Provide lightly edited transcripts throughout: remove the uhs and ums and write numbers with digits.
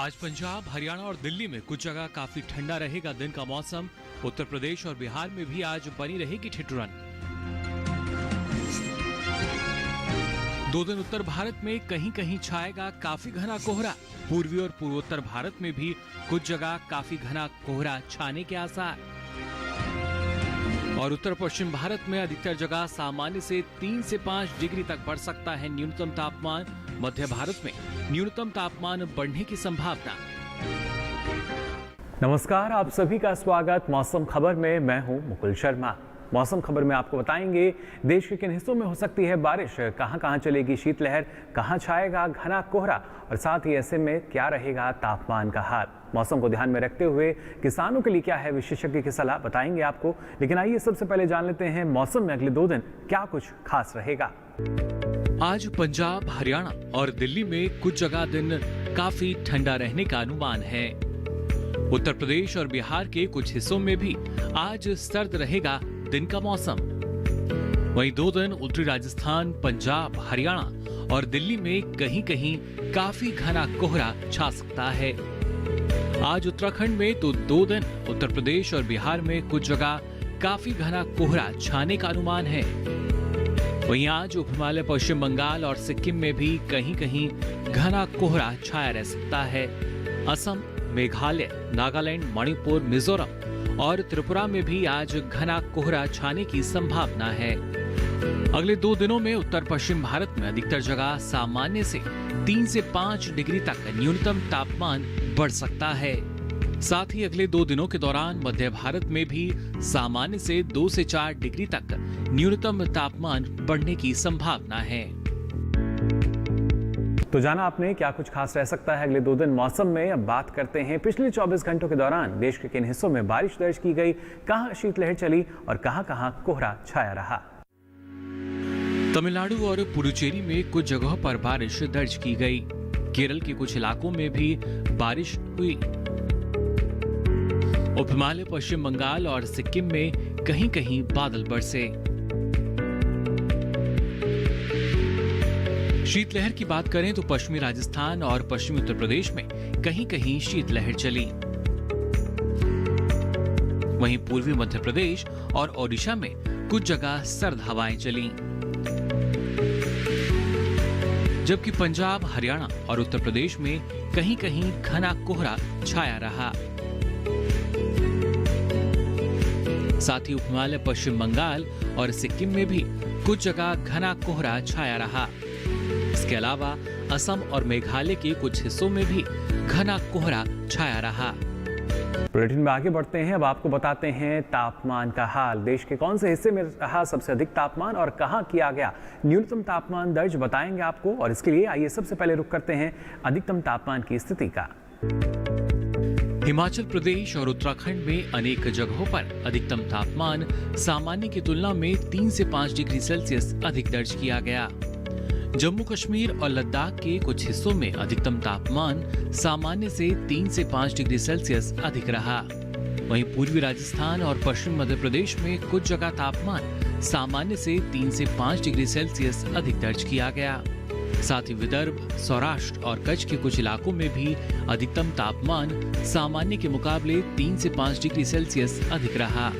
आज पंजाब, हरियाणा और दिल्ली में कुछ जगह काफी ठंडा रहेगा दिन का मौसम। उत्तर प्रदेश और बिहार में भी आज बनी रहेगी ठिठुरन। 2 दिन उत्तर भारत में कहीं कहीं छाएगा काफी घना कोहरा। पूर्वी और पूर्वोत्तर भारत में भी कुछ जगह काफी घना कोहरा छाने के आसार। और उत्तर पश्चिम भारत में अधिकतर जगह सामान्य से 3 से 5 डिग्री तक बढ़ सकता है न्यूनतम तापमान। मध्य भारत में न्यूनतम तापमान बढ़ने की संभावना। नमस्कार, आप सभी का स्वागत मौसम खबर में। मैं हूं मुकुल शर्मा। मौसम खबर में आपको बताएंगे देश के किन हिस्सों में हो सकती है बारिश, कहां चलेगी शीतलहर, कहां छाएगा घना कोहरा और साथ ही ऐसे में क्या रहेगा तापमान का हाल। मौसम को ध्यान में रखते हुए किसानों के लिए क्या है विशेषज्ञ की सलाह बताएंगे आपको। लेकिन आइए सबसे पहले जान लेते हैं मौसम में अगले 2 दिन क्या कुछ खास रहेगा। आज पंजाब, हरियाणा और दिल्ली में कुछ जगह दिन काफी ठंडा रहने का अनुमान है। उत्तर प्रदेश और बिहार के कुछ हिस्सों में भी आज सर्द रहेगा दिन का मौसम। वहीं 2 दिन उत्तरी राजस्थान, पंजाब, हरियाणा और दिल्ली में कहीं कहीं काफी घना कोहरा छा सकता है। आज उत्तराखंड में तो 2 दिन उत्तर प्रदेश और बिहार में कुछ जगह काफी घना कोहरा छाने का अनुमान है। वहीं आज उप हिमालय, पश्चिम बंगाल और सिक्किम में भी कहीं कहीं घना कोहरा छाया रह सकता है। असम, मेघालय, नागालैंड, मणिपुर, मिजोरम और त्रिपुरा में भी आज घना कोहरा छाने की संभावना है। अगले 2 दिनों में उत्तर पश्चिम भारत में अधिकतर जगह सामान्य से 3 से 5 डिग्री तक न्यूनतम तापमान बढ़ सकता है। साथ ही अगले 2 दिनों के दौरान मध्य भारत में भी सामान्य से 2 से 4 डिग्री तक न्यूनतम तापमान बढ़ने की संभावना है। तो जाना आपने क्या कुछ खास रह सकता है अगले 2 दिन मौसम में। अब बात करते हैं पिछले 24 घंटों के दौरान देश के किन हिस्सों में बारिश दर्ज की गई, कहां शीतलहर चली और कहां कोहरा छाया रहा। तमिलनाडु और पुडुचेरी में कुछ जगहों पर बारिश दर्ज की गई। केरल के कुछ इलाकों में भी बारिश हुई। उप हिमालय, पश्चिम बंगाल और सिक्किम में कहीं कहीं बादल बरसे। शीतलहर की बात करें तो पश्चिमी राजस्थान और पश्चिमी उत्तर प्रदेश में कहीं कहीं शीतलहर चली। वहीं पूर्वी मध्य प्रदेश और ओडिशा में कुछ जगह सर्द हवाएं चली। जबकि पंजाब, हरियाणा और उत्तर प्रदेश में कहीं कहीं घना कोहरा छाया रहा। साथ ही उप हिमालय, पश्चिम बंगाल और सिक्किम में भी कुछ जगह घना कोहरा छाया रहा। इसके अलावा असम और मेघालय के कुछ हिस्सों में भी घना कोहरा छाया रहा। बुलेटिन में आगे बढ़ते हैं। अब आपको बताते हैं तापमान का हाल। देश के कौन से हिस्से में रहा सबसे अधिक तापमान और कहां किया गया न्यूनतम तापमान दर्ज बताएंगे आपको। और इसके लिए आइए सबसे पहले रुख करते हैं अधिकतम तापमान की स्थिति का। हिमाचल प्रदेश और उत्तराखंड में अनेक जगहों पर अधिकतम तापमान सामान्य की तुलना में 3 से 5 डिग्री सेल्सियस अधिक दर्ज किया गया। जम्मू कश्मीर और लद्दाख के कुछ हिस्सों में अधिकतम तापमान सामान्य से 3 से 5 डिग्री सेल्सियस अधिक रहा। वहीं पूर्वी राजस्थान और पश्चिम मध्य प्रदेश में कुछ जगह तापमान सामान्य से 3 से 5 डिग्री सेल्सियस अधिक दर्ज किया गया। साथ ही विदर्भ, सौराष्ट्र और कच्छ के कुछ इलाकों में भी अधिकतम तापमान सामान्य के मुकाबले 3 से 5 डिग्री सेल्सियस अधिक रहा।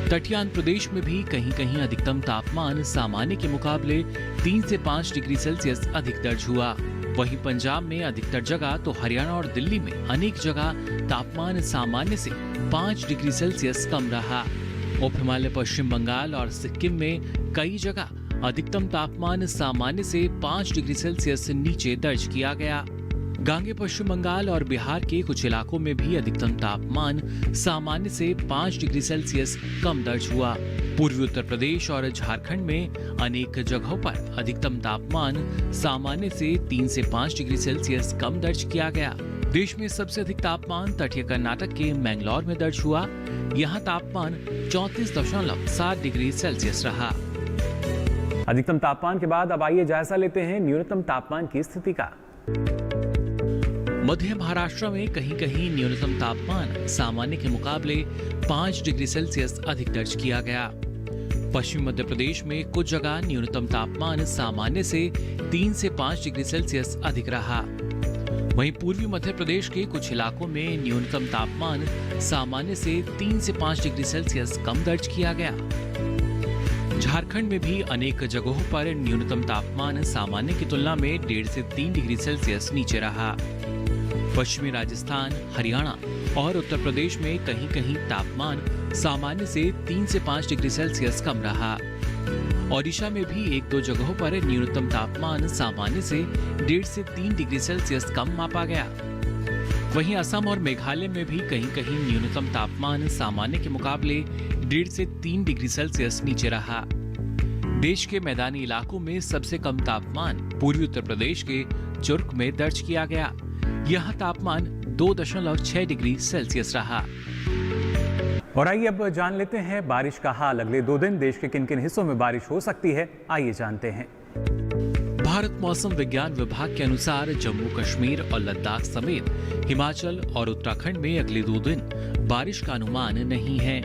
तटीय आंध्र प्रदेश में भी कहीं कहीं अधिकतम तापमान सामान्य के मुकाबले 3 से 5 डिग्री सेल्सियस अधिक दर्ज हुआ। वहीं पंजाब में अधिकतर जगह तो हरियाणा और दिल्ली में अनेक जगह तापमान सामान्य से 5 डिग्री सेल्सियस कम रहा। उप हिमालय, पश्चिम बंगाल और सिक्किम में कई जगह अधिकतम तापमान सामान्य से 5 डिग्री सेल्सियस नीचे दर्ज किया गया। गांगे पश्चिम बंगाल और बिहार के कुछ इलाकों में भी अधिकतम तापमान सामान्य से 5 डिग्री सेल्सियस कम दर्ज हुआ। पूर्वी उत्तर प्रदेश और झारखंड में अनेक जगहों पर अधिकतम तापमान सामान्य से 3 से 5 डिग्री सेल्सियस कम दर्ज किया गया। देश में सबसे अधिक तापमान तटीय कर्नाटक के मैंगलोर में दर्ज हुआ। यहाँ तापमान 34.7 डिग्री सेल्सियस रहा। अधिकतम तापमान के बाद अब आइए जायजा लेते हैं न्यूनतम तापमान की स्थिति का। मध्य महाराष्ट्र में कहीं कहीं न्यूनतम तापमान सामान्य के मुकाबले 5 डिग्री सेल्सियस अधिक दर्ज किया गया। पश्चिमी मध्य प्रदेश में कुछ जगह न्यूनतम तापमान सामान्य से 3 से 5 डिग्री सेल्सियस अधिक रहा। वहीं पूर्वी मध्य प्रदेश के कुछ इलाकों में न्यूनतम तापमान सामान्य से 3 से 5 डिग्री सेल्सियस कम दर्ज किया गया। झारखंड में भी अनेक जगहों पर न्यूनतम तापमान सामान्य की तुलना में 1.5 से 3 डिग्री सेल्सियस नीचे रहा। पश्चिमी राजस्थान, हरियाणा और उत्तर प्रदेश में कहीं कहीं तापमान सामान्य से 3 से 5 डिग्री सेल्सियस कम रहा। ओडिशा में भी 1-2 जगहों पर न्यूनतम तापमान सामान्य से 1.5 से 3 डिग्री सेल्सियस कम मापा गया। वहीं असम और मेघालय में भी कहीं कहीं न्यूनतम तापमान सामान्य के मुकाबले 1.5 से 3 डिग्री सेल्सियस नीचे रहा। देश के मैदानी इलाकों में सबसे कम तापमान पूर्वी उत्तर प्रदेश के चुर्क में दर्ज किया गया। यहाँ तापमान 2.6 डिग्री सेल्सियस रहा। और आइए अब जान लेते हैं बारिश का हाल। अगले 2 दिन देश के किन किन हिस्सों में बारिश हो सकती है, आइए जानते हैं। भारत मौसम विज्ञान विभाग के अनुसार जम्मू कश्मीर और लद्दाख समेत हिमाचल और उत्तराखंड में अगले 2 दिन बारिश का अनुमान नहीं है।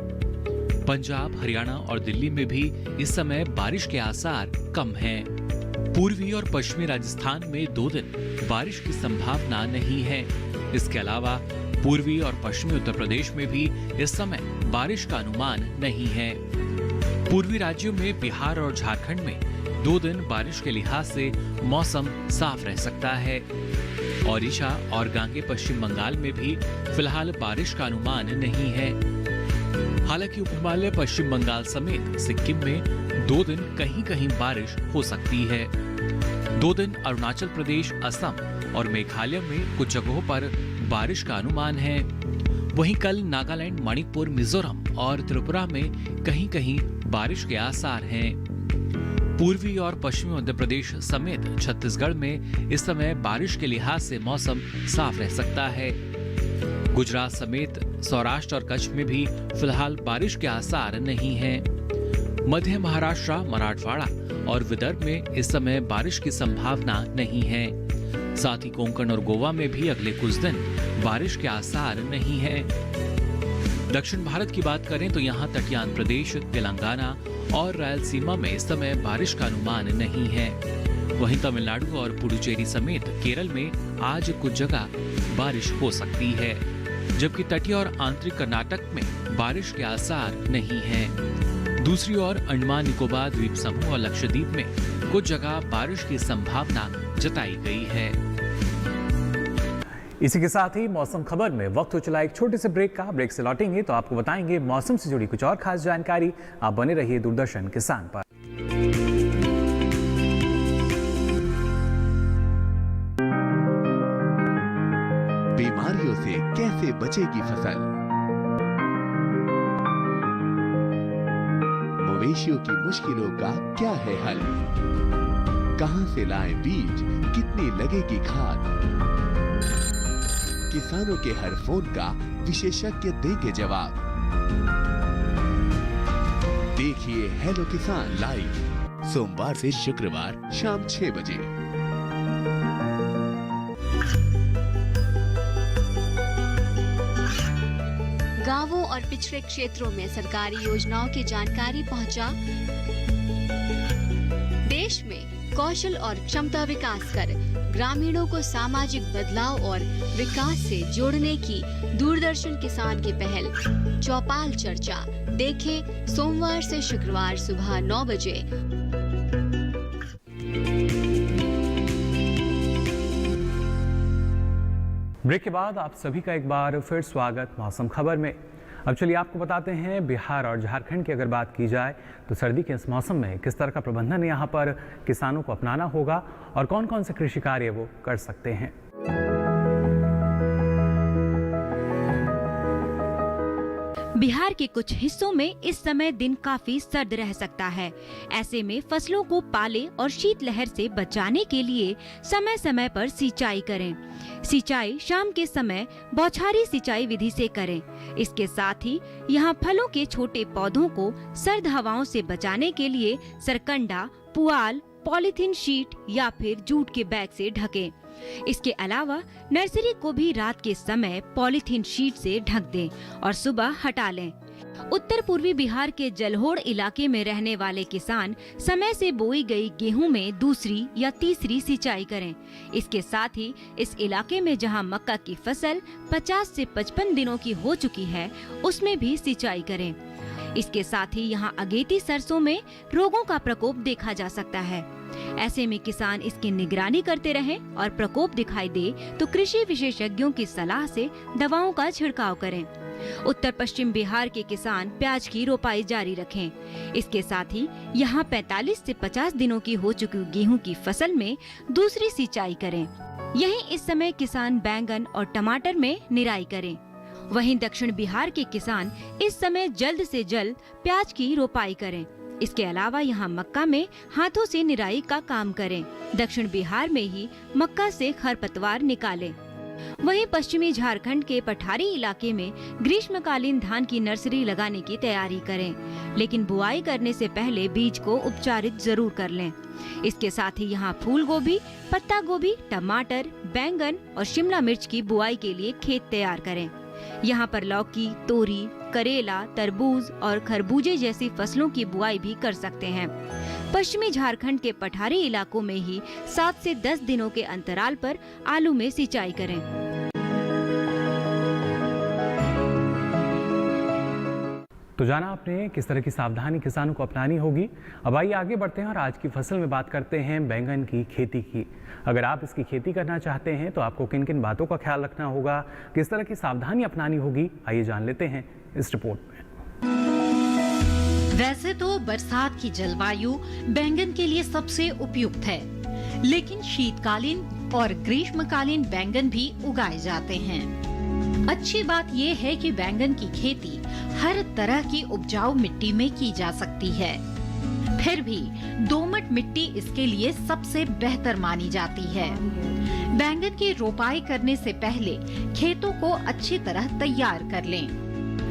पंजाब, हरियाणा और दिल्ली में भी इस समय बारिश के आसार कम हैं। पूर्वी और पश्चिमी राजस्थान में 2 दिन बारिश की संभावना नहीं है। इसके अलावा पूर्वी और पश्चिमी उत्तर प्रदेश में भी इस समय बारिश का अनुमान नहीं है। पूर्वी राज्यों में बिहार और झारखंड में 2 दिन बारिश के लिहाज से मौसम साफ रह सकता है। ओडिशा और गांगे पश्चिम बंगाल में भी फिलहाल बारिश का अनुमान नहीं है। हालांकि उप हिमालय पश्चिम बंगाल समेत सिक्किम में 2 दिन कहीं कहीं बारिश हो सकती है। 2 दिन अरुणाचल प्रदेश, असम और मेघालय में कुछ जगहों पर बारिश का अनुमान है। वहीं कल नागालैंड, मणिपुर, मिजोरम और त्रिपुरा में कहीं कहीं बारिश के आसार हैं। पूर्वी और पश्चिमी मध्य प्रदेश समेत छत्तीसगढ़ में इस समय बारिश के लिहाज से मौसम साफ रह सकता है। गुजरात समेत सौराष्ट्र और कच्छ में भी फिलहाल बारिश के आसार नहीं हैं। मध्य महाराष्ट्र, मराठवाड़ा और विदर्भ में इस समय बारिश की संभावना नहीं है। साथ ही कोंकण और गोवा में भी अगले कुछ दिन बारिश के आसार नहीं है। दक्षिण भारत की बात करें तो यहाँ तटीय आंध्र प्रदेश, तेलंगाना और रायलसीमा में इस समय बारिश का अनुमान नहीं है। वहीं तमिलनाडु और पुडुचेरी समेत केरल में आज कुछ जगह बारिश हो सकती है, जबकि तटीय और आंतरिक कर्नाटक में बारिश के आसार नहीं है। दूसरी ओर अंडमान निकोबार द्वीप समूह और लक्षद्वीप में कुछ जगह बारिश की संभावना जताई गई है। इसी के साथ ही मौसम खबर में वक्त हो चला एक छोटे से ब्रेक का। ब्रेक से लौटेंगे तो आपको बताएंगे मौसम से जुड़ी कुछ और खास जानकारी। आप बने रहिए दूरदर्शन किसान पर। बीमारियों से कैसे बचेगी फसल, मवेशियों की मुश्किलों का क्या है हल, कहां से लाएं बीज, कितनी लगेगी खाद, किसानों के हर फोन का विशेषज्ञ देंगे जवाब। देखिए हेलो किसान लाइव सोमवार से शुक्रवार शाम 6 बजे। गांवों और पिछड़े क्षेत्रों में सरकारी योजनाओं की जानकारी पहुंचा। देश में कौशल और क्षमता विकास कर ग्रामीणों को सामाजिक बदलाव और विकास से जोड़ने की दूरदर्शन किसान की पहल चौपाल चर्चा देखें सोमवार से शुक्रवार सुबह 9 बजे। ब्रेक के बाद आप सभी का एक बार फिर स्वागत मौसम खबर में। अब चलिए आपको बताते हैं बिहार और झारखंड की अगर बात की जाए तो सर्दी के इस मौसम में किस तरह का प्रबंधन यहाँ पर किसानों को अपनाना होगा और कौन कौन से कृषि कार्य वो कर सकते हैं। बिहार के कुछ हिस्सों में इस समय दिन काफी सर्द रह सकता है। ऐसे में फसलों को पाले और शीतलहर से बचाने के लिए समय समय पर सिंचाई करें। सिंचाई शाम के समय बौछारी सिंचाई विधि से करें। इसके साथ ही यहाँ फलों के छोटे पौधों को सर्द हवाओं से बचाने के लिए सरकंडा, पुआल, पॉलीथीन शीट या फिर जूट के बैग से ढकें। इसके अलावा नर्सरी को भी रात के समय पॉलीथीन शीट से ढक दें और सुबह हटा लें। उत्तर पूर्वी बिहार के जलहोड़ इलाके में रहने वाले किसान समय से बोई गई गेहूं में दूसरी या तीसरी सिंचाई करें। इसके साथ ही इस इलाके में जहां मक्का की फसल 50 से 55 दिनों की हो चुकी है, उसमें भी सिंचाई करें। इसके साथ ही यहां अगेती सरसों में रोगों का प्रकोप देखा जा सकता है। ऐसे में किसान इसकी निगरानी करते रहें और प्रकोप दिखाई दे तो कृषि विशेषज्ञों की सलाह से दवाओं का छिड़काव करें। उत्तर पश्चिम बिहार के किसान प्याज की रोपाई जारी रखें। इसके साथ ही यहाँ 45 से 50 दिनों की हो चुकी गेहूं की फसल में दूसरी सिंचाई करें। यहीं इस समय किसान बैंगन और टमाटर में निराई करें। वहीं दक्षिण बिहार के किसान इस समय जल्द से जल्द प्याज की रोपाई करें। इसके अलावा यहाँ मक्का में हाथों से निराई का काम करें। दक्षिण बिहार में ही मक्का से खरपतवार निकालें। वहीं पश्चिमी झारखंड के पठारी इलाके में ग्रीष्मकालीन धान की नर्सरी लगाने की तैयारी करें, लेकिन बुआई करने से पहले बीज को उपचारित जरूर कर लें। इसके साथ ही यहाँ फूल गोभी, पत्ता गोभी, टमाटर, बैंगन और शिमला मिर्च की बुआई के लिए खेत तैयार करें। यहाँ पर लौकी, तोरी, करेला, तरबूज और खरबूजे जैसी फसलों की बुआई भी कर सकते हैं। पश्चिमी झारखंड के पठारी इलाकों में ही 7 से 10 दिनों के अंतराल पर आलू में सिंचाई करें। तो जाना आपने किस तरह की सावधानी किसानों को अपनानी होगी। अब आइए आगे बढ़ते हैं और आज की फसल में बात करते हैं बैंगन की खेती की। अगर आप इसकी खेती करना चाहते हैं तो आपको किन किन बातों का ख्याल रखना होगा, किस तरह की सावधानी अपनानी होगी, आइए जान लेते हैं इस रिपोर्ट में। वैसे तो बरसात की जलवायु बैंगन के लिए सबसे उपयुक्त है, लेकिन शीतकालीन और ग्रीष्मकालीन बैंगन भी उगाए जाते हैं। अच्छी बात ये है कि बैंगन की खेती हर तरह की उपजाऊ मिट्टी में की जा सकती है। फिर भी दोमट मिट्टी इसके लिए सबसे बेहतर मानी जाती है। बैंगन की रोपाई करने से पहले खेतों को अच्छी तरह तैयार कर लें।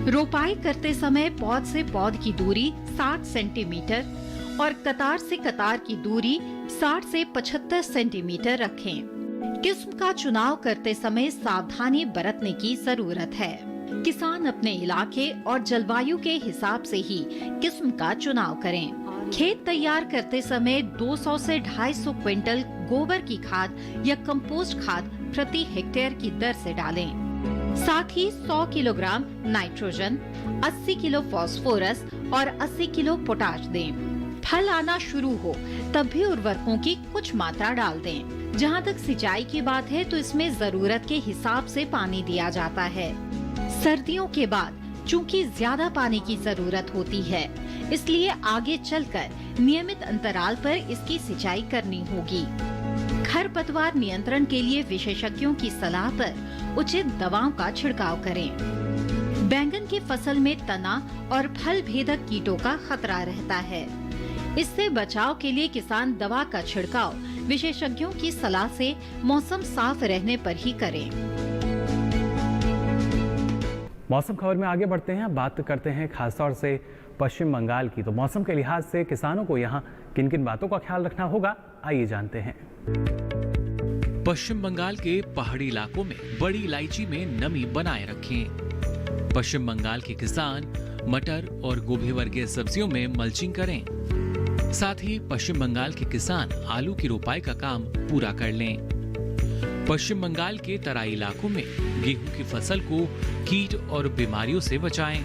रोपाई करते समय पौध से पौध की दूरी 60 सेंटीमीटर और कतार से कतार की दूरी 60 से 75 सेंटीमीटर रखें। किस्म का चुनाव करते समय सावधानी बरतने की जरूरत है। किसान अपने इलाके और जलवायु के हिसाब से ही किस्म का चुनाव करें। खेत तैयार करते समय 200 से 250 क्विंटल गोबर की खाद या कंपोस्ट खाद प्रति हेक्टेयर की दर से डालें। साथ ही 100 किलोग्राम नाइट्रोजन, 80 किलो फास्फोरस और 80 किलो पोटाश दें। फल आना शुरू हो तब भी उर्वरकों की कुछ मात्रा डाल दें। जहां तक सिंचाई की बात है तो इसमें जरूरत के हिसाब से पानी दिया जाता है। सर्दियों के बाद चूंकि ज्यादा पानी की जरूरत होती है, इसलिए आगे चलकर नियमित अंतराल पर इसकी सिंचाई करनी होगी। खरपतवार नियंत्रण के लिए विशेषज्ञों की सलाह पर उचित दवाओं का छिड़काव करें। बैंगन की फसल में तना और फल भेदक कीटों का खतरा रहता है। इससे बचाव के लिए किसान दवा का छिड़काव विशेषज्ञों की सलाह से मौसम साफ रहने पर ही करें। मौसम खबर में आगे बढ़ते हैं, बात करते हैं खासतौर से पश्चिम बंगाल की। तो मौसम के लिहाज से किसानों को यहाँ किन किन बातों का ख्याल रखना होगा, आइए जानते हैं। पश्चिम बंगाल के पहाड़ी इलाकों में बड़ी इलायची में नमी बनाए रखें। पश्चिम बंगाल के किसान मटर और गोभी वर्गीय सब्जियों में मल्चिंग करें। साथ ही पश्चिम बंगाल के किसान आलू की रोपाई का काम पूरा कर लें। पश्चिम बंगाल के तराई इलाकों में गेहूं की फसल को कीट और बीमारियों से बचाएं।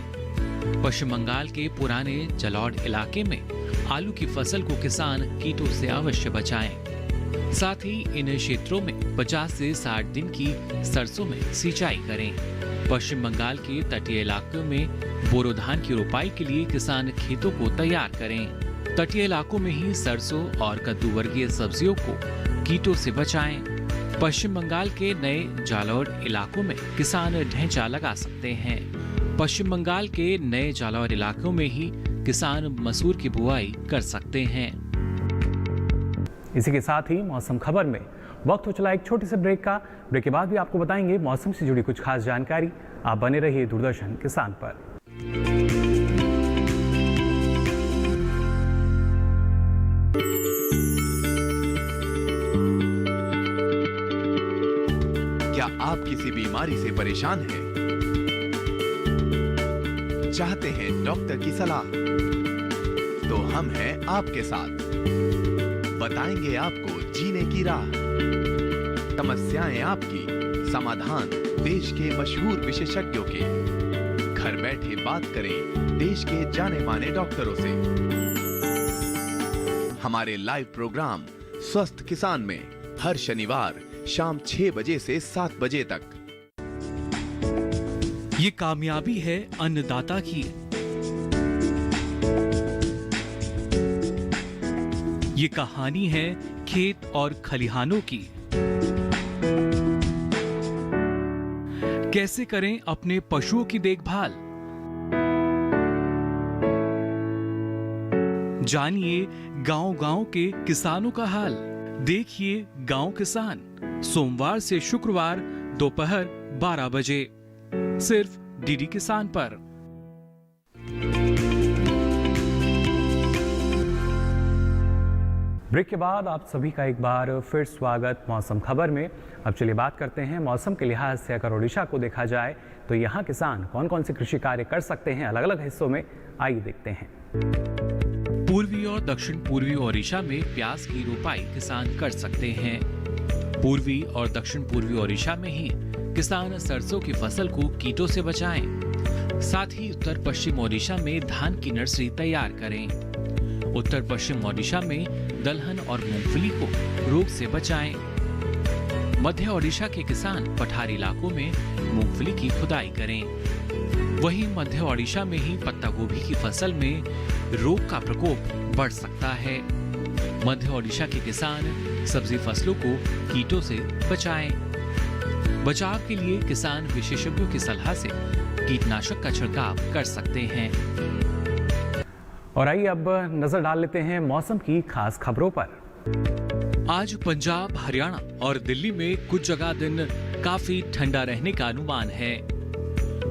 पश्चिम बंगाल के पुराने जलौढ़ इलाके में आलू की फसल को किसान कीटों से अवश्य बचाएं। साथ ही इन क्षेत्रों में 50 से 60 दिन की सरसों में सिंचाई करें। पश्चिम बंगाल के तटीय इलाकों में बोरो धान की रोपाई के लिए किसान खेतों को तैयार करें। तटीय इलाकों में ही सरसों और कद्दू वर्गीय सब्जियों को कीटों से बचाएं। पश्चिम बंगाल के नए जालौर इलाकों में किसान ढैंचा लगा सकते हैं। पश्चिम बंगाल के नए जालौर इलाकों में ही किसान मसूर की बुआई कर सकते हैं। इसी के साथ ही मौसम खबर में वक्त हो चला एक छोटे से ब्रेक का। ब्रेक के बाद भी आपको बताएंगे मौसम से जुड़ी कुछ खास जानकारी। आप बने रहिए दूरदर्शन किसान पर। क्या आप किसी बीमारी से परेशान हैं? चाहते हैं डॉक्टर की सलाह, तो हम हैं आपके साथ। बताएंगे आपको जीने की राह, समस्याएं आपकी, समाधान देश के मशहूर विशेषज्ञों के। घर बैठे बात करें देश के जाने माने डॉक्टरों से। हमारे लाइव प्रोग्राम स्वस्थ किसान में हर शनिवार शाम 6 बजे से 7 बजे तक। ये कामयाबी है अन्नदाता की, ये कहानी है खेत और खलिहानों की। कैसे करें अपने पशुओं की देखभाल, जानिए गांव-गांव के किसानों का हाल। देखिए गांव किसान, सोमवार से शुक्रवार दोपहर 12 बजे सिर्फ डीडी किसान पर। ब्रेक के बाद आप सभी का एक बार फिर स्वागत मौसम खबर में। अब चलिए बात करते हैं मौसम के लिहाज से। अगर ओडिशा को देखा जाए तो यहाँ किसान कौन कौन से कृषि कार्य कर सकते हैं अलग अलग हिस्सों में, आइए देखते हैं। पूर्वी और दक्षिण पूर्वी ओडिशा में प्याज की रोपाई किसान कर सकते हैं। पूर्वी और दक्षिण पूर्वी ओडिशा में ही किसान सरसों की फसल को कीटों से बचाएं। साथ ही उत्तर पश्चिम ओडिशा में धान की नर्सरी तैयार करें। उत्तर पश्चिम ओडिशा में दलहन और मूंगफली को रोग से बचाएं। मध्य ओडिशा के किसान पठारी इलाकों में मूंगफली की खुदाई करें। वहीं मध्य ओडिशा में ही पत्ता गोभी की फसल में रोग का प्रकोप बढ़ सकता है। मध्य ओडिशा के किसान सब्जी फसलों को कीटों से बचाएं। बचाव के लिए किसान विशेषज्ञों की सलाह से कीटनाशक का छिड़काव कर सकते हैं। और आइए अब नजर डाल लेते हैं मौसम की खास खबरों पर। आज पंजाब, हरियाणा और दिल्ली में कुछ जगह दिन काफी ठंडा रहने का अनुमान है।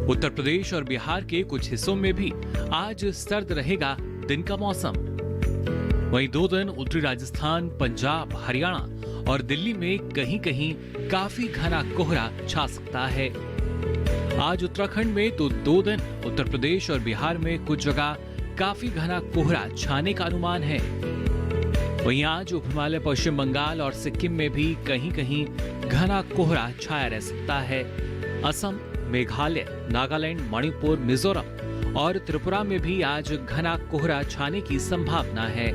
उत्तर प्रदेश और बिहार के कुछ हिस्सों में भी आज सर्द रहेगा दिन का मौसम। वहीं 2 दिन उत्तरी राजस्थान, पंजाब, हरियाणा और दिल्ली में कहीं कहीं काफी घना कोहरा छा सकता है। आज उत्तराखंड में तो 2 दिन उत्तर प्रदेश और बिहार में कुछ जगह काफी घना कोहरा छाने का अनुमान है। वहीं आज उप हिमालय, पश्चिम बंगाल और सिक्किम में भी कहीं कहीं घना कोहरा छाया रह सकता है। असम, मेघालय, नागालैंड, मणिपुर, मिजोरम और त्रिपुरा में भी आज घना कोहरा छाने की संभावना है।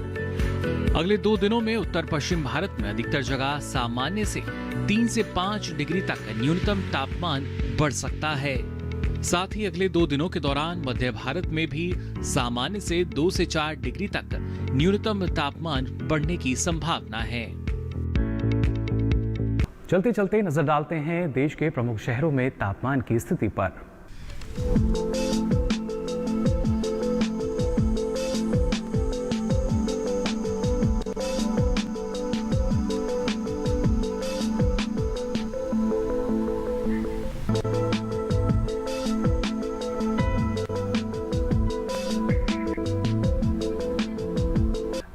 अगले 2 दिनों में उत्तर पश्चिम भारत में अधिकतर जगह सामान्य से 3 से 5 डिग्री तक न्यूनतम तापमान बढ़ सकता है। साथ ही अगले 2 दिनों के दौरान मध्य भारत में भी सामान्य से 2 से 4 डिग्री तक न्यूनतम तापमान बढ़ने की संभावना है। चलते चलते नजर डालते हैं देश के प्रमुख शहरों में तापमान की स्थिति पर।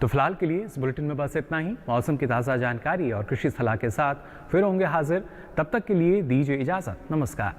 तो फिलहाल के लिए इस बुलेटिन में बस इतना ही। मौसम की ताज़ा जानकारी और कृषि सलाह के साथ फिर होंगे हाजिर। तब तक के लिए दीजिए इजाजत। नमस्कार।